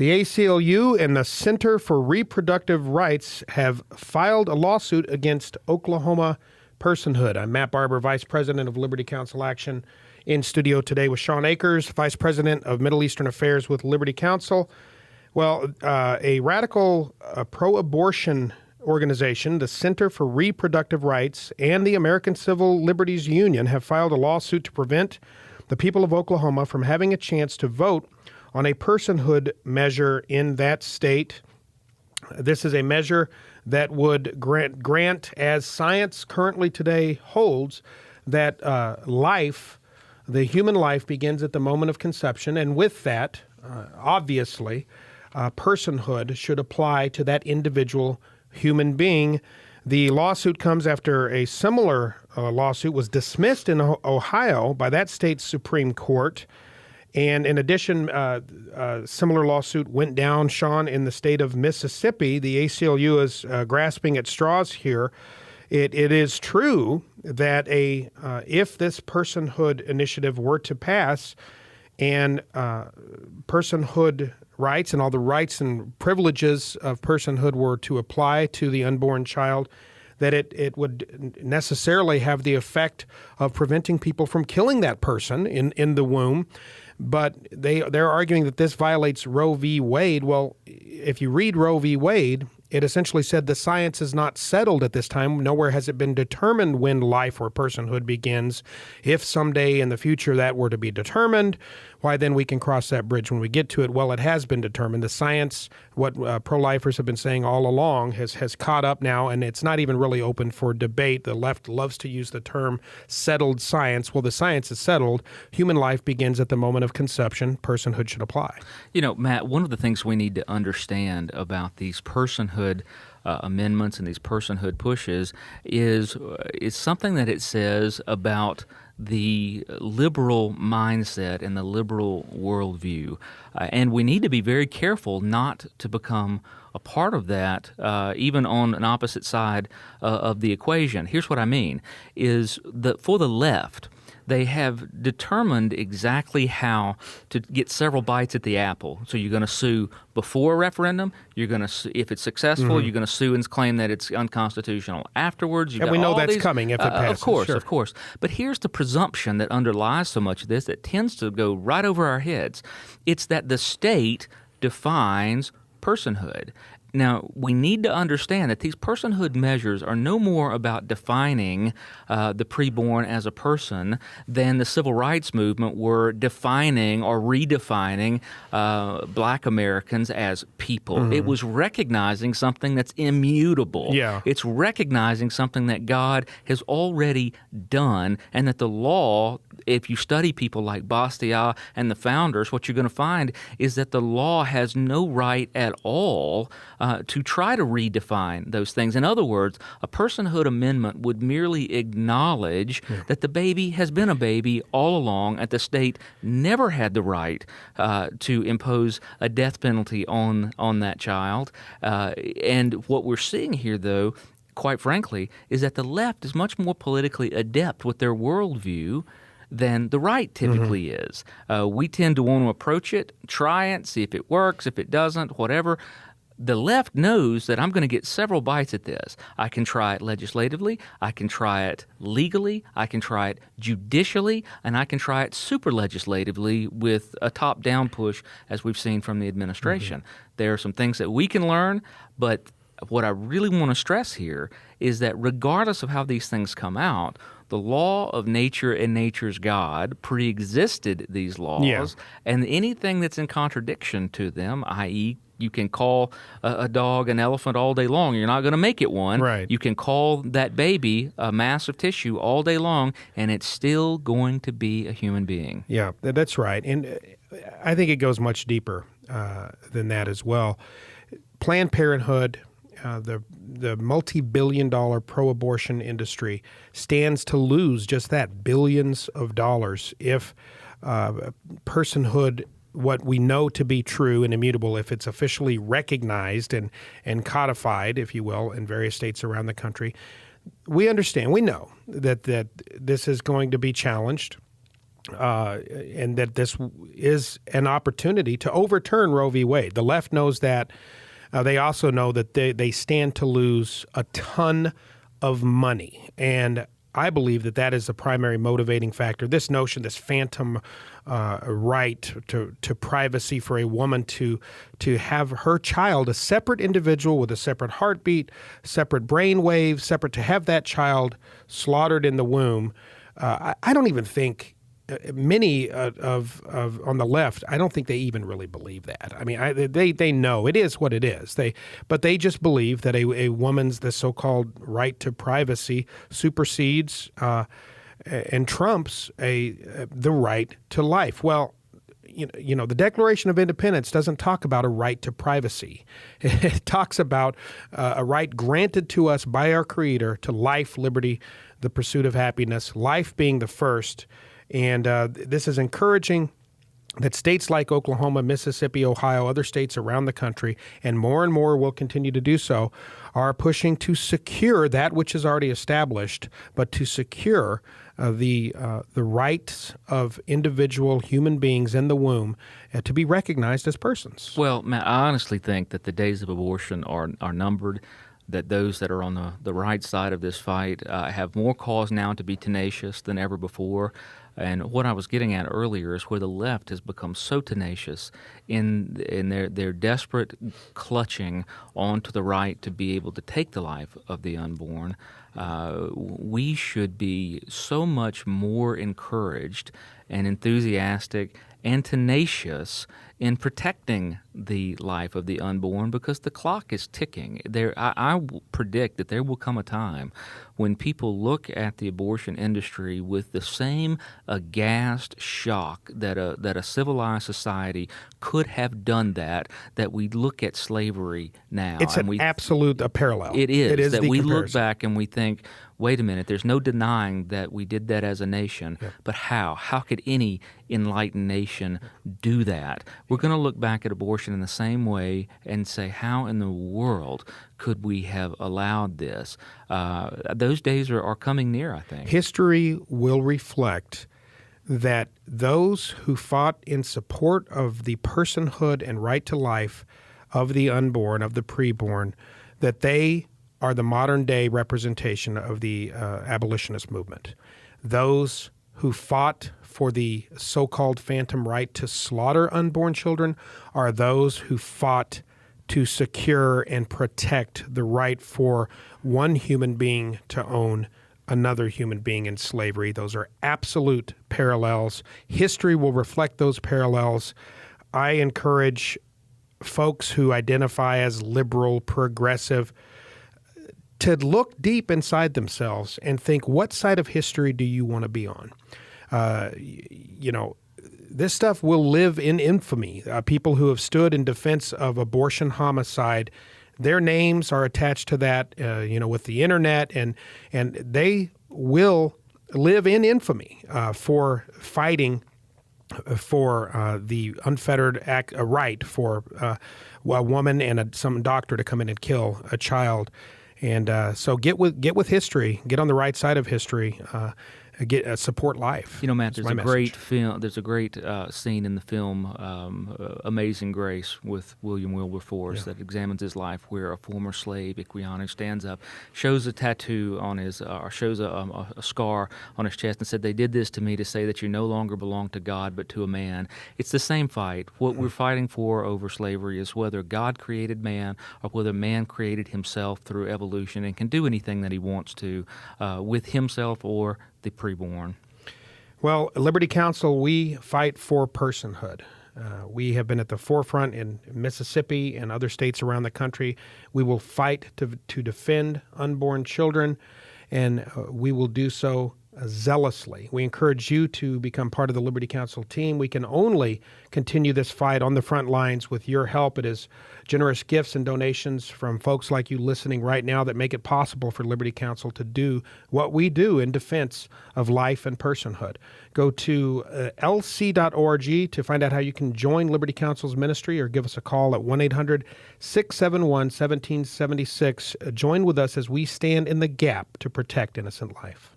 The ACLU and the Center for Reproductive Rights have filed a lawsuit against Oklahoma Personhood. I'm Matt Barber, Vice President of Liberty Counsel Action, in studio today with Shawn Akers, Vice President of Middle Eastern Affairs with Liberty Counsel. Well, a radical pro-abortion organization, the Center for Reproductive Rights, and the American Civil Liberties Union have filed a lawsuit to prevent the people of Oklahoma from having a chance to vote on a personhood measure in that state. This is a measure that would grant, as science currently today holds, that life, the human life, begins at the moment of conception. And with that, obviously, personhood should apply to that individual human being. The lawsuit comes after a similar lawsuit was dismissed in Ohio by that state's Supreme Court. And in addition, a similar lawsuit went down, Shawn, in the state of Mississippi. The ACLU is grasping at straws here. It is true that if this personhood initiative were to pass and personhood rights and all the rights and privileges of personhood were to apply to the unborn child, that it would necessarily have the effect of preventing people from killing that person in the womb. But they're arguing that this violates Roe v. Wade. Well, if you read Roe v. Wade, it essentially said the science is not settled at this time. Nowhere has it been determined when life or personhood begins. If someday in the future that were to be determined, why then we can cross that bridge when we get to it. Well, it has been determined. The science, what pro-lifers have been saying all along, has caught up now, and it's not even really open for debate. The left loves to use the term settled science. Well, the science is settled. Human life begins at the moment of conception. Personhood should apply. You know, Matt, one of the things we need to understand about these personhood amendments and these personhood pushes is something that it says about the liberal mindset and the liberal worldview. And we need to be very careful not to become a part of that, even on an opposite side of the equation. Here's what I mean, is that for the left, they have determined exactly how to get several bites at the apple. So you're going to sue before a referendum. You're going to, if it's successful, you're going to sue and claim that it's unconstitutional afterwards. And we know that's coming if it passes. Of course, sure. Of course. But here's the presumption that underlies so much of this that tends to go right over our heads. It's that the state defines personhood. Now, we need to understand that these personhood measures are no more about defining the preborn as a person than the civil rights movement were defining or redefining black Americans as people. It was recognizing something that's immutable. Yeah. It's recognizing something that God has already done, and that the law, if you study people like Bastiat and the founders, what you're going to find is that the law has no right at all to try to redefine those things. In other words, a personhood amendment would merely acknowledge that the baby has been a baby all along, and the state never had the right to impose a death penalty on that child. And what we're seeing here, though, quite frankly, is that the left is much more politically adept with their worldview than the right typically is. We tend to want to approach it, try it, see if it works, if it doesn't, whatever. The left knows that I'm going to get several bites at this. I can try it legislatively, I can try it legally, I can try it judicially, and I can try it super legislatively with a top-down push, as we've seen from the administration. There are some things that we can learn, but what I really want to stress here is that regardless of how these things come out, the law of nature and nature's God preexisted these laws, and anything that's in contradiction to them, i.e., you can call a dog an elephant all day long. You're not going to make it one. Right. You can call that baby a mass of tissue all day long, and it's still going to be a human being. Yeah, that's right. And I think it goes much deeper than that as well. Planned Parenthood, the multi-billion-dollar pro-abortion industry, stands to lose just that, billions of dollars, if personhood, what we know to be true and immutable, if it's officially recognized and codified, if you will, in various states around the country. We understand, we know that this is going to be challenged. and that this is an opportunity to overturn Roe v. Wade. The left knows that. They also know that they stand to lose a ton of money. And I believe that that is the primary motivating factor. This notion, this phantom right to privacy for a woman to have her child, a separate individual with a separate heartbeat, separate brain waves, separate, to have that child slaughtered in the womb. I don't even think many of on the left, I don't think they even really believe that. I mean, they know it is what it is. But they just believe that a woman's, the so-called right to privacy, supersedes and trumps the right to life. Well, you know, the Declaration of Independence doesn't talk about a right to privacy. It talks about a right granted to us by our Creator to life, liberty, the pursuit of happiness, life being the first. And this is encouraging that states like Oklahoma, Mississippi, Ohio, other states around the country, and more will continue to do so, are pushing to secure that which is already established, but to secure the rights of individual human beings in the womb to be recognized as persons. Well, Matt, I honestly think that the days of abortion are numbered, that those that are on the right side of this fight have more cause now to be tenacious than ever before. And what I was getting at earlier is where the left has become so tenacious in their desperate clutching onto the right to be able to take the life of the unborn. We should be so much more encouraged and enthusiastic and tenacious in protecting the life of the unborn, because the clock is ticking. I predict that there will come a time when people look at the abortion industry with the same aghast shock that a civilized society could have done that we look at slavery now. It's an absolute parallel. It is that we look comparison. back and we think, wait a minute, there's no denying that we did that as a nation, but how? How could any enlightened nation do that? We're going to look back at abortion in the same way and say, how in the world could we have allowed this? Those days are coming near, I think. History will reflect that those who fought in support of the personhood and right to life of the unborn, of the preborn, that they are the modern-day representation of the abolitionist movement. Those who fought for the so-called phantom right to slaughter unborn children are those who fought to secure and protect the right for one human being to own another human being in slavery. Those are absolute parallels. History will reflect those parallels. I encourage folks who identify as liberal, progressive, to look deep inside themselves and think, what side of history do you want to be on? You know, this stuff will live in infamy. People who have stood in defense of abortion homicide, their names are attached to that, you know, with the internet, and they will live in infamy for fighting for the unfettered right for a woman and some doctor to come in and kill a child. And so get with history, get on the right side of history, support life. You know, Matt, That's there's a my great message. film. There's a great scene in the film "Amazing Grace" with William Wilberforce that examines his life, where a former slave, Equiano, stands up, shows a tattoo on his, or shows a scar on his chest, and said, "They did this to me to say that you no longer belong to God, but to a man." It's the same fight. What we're fighting for over slavery is whether God created man or whether man created himself through evolution and can do anything that he wants to with himself or the preborn. Well, Liberty Counsel, we fight for personhood. We have been at the forefront in Mississippi and other states around the country. We will fight to defend unborn children, and we will do so zealously. We encourage you to become part of the Liberty Counsel team. We can only continue this fight on the front lines with your help. It is generous gifts and donations from folks like you listening right now that make it possible for Liberty Counsel to do what we do in defense of life and personhood. Go to lc.org to find out how you can join Liberty Counsel's ministry, or give us a call at 1-800-671-1776. Join with us as we stand in the gap to protect innocent life.